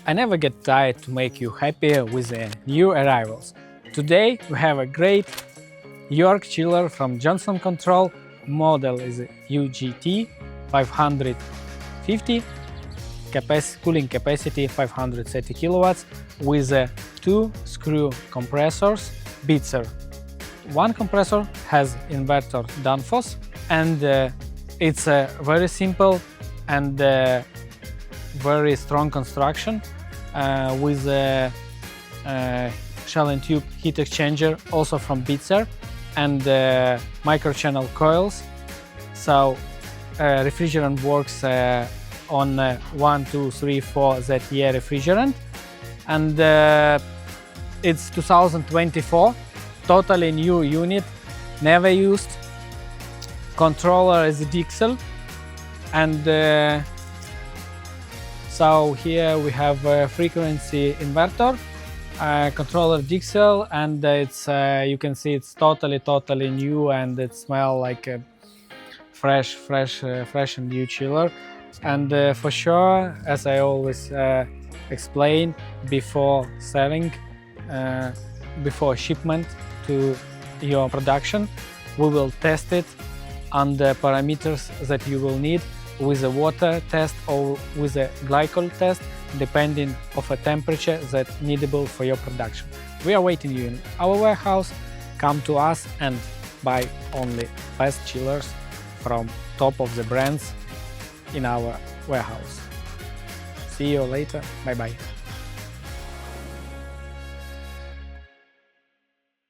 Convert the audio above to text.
I never get tired to make you happy with the new arrivals. Today we have a great York chiller from Johnson Control. Model is UGT 550, cooling capacity 530 kilowatts with 2 screw compressors Bitzer. One compressor has inverter downforce, and it's a very simple and very strong construction with a shell and tube heat exchanger, also from Bitzer, and microchannel coils. So refrigerant works on 1, 2, 3, 4 ZE refrigerant, and it's 2024, totally new unit, never used. Controller is Dixel, and so here we have a frequency inverter, controller Dixel, and it's you can see it's totally new, and it smells like a fresh and new chiller. And for sure, as I always explain, before selling, before shipment to your production, we will test it on the parameters that you will need, with a water test or with a glycol test, depending of a temperature that needable for your production. We are waiting you in our warehouse. Come to us and buy only best chillers from top of the brands in our warehouse. See you later. Bye bye.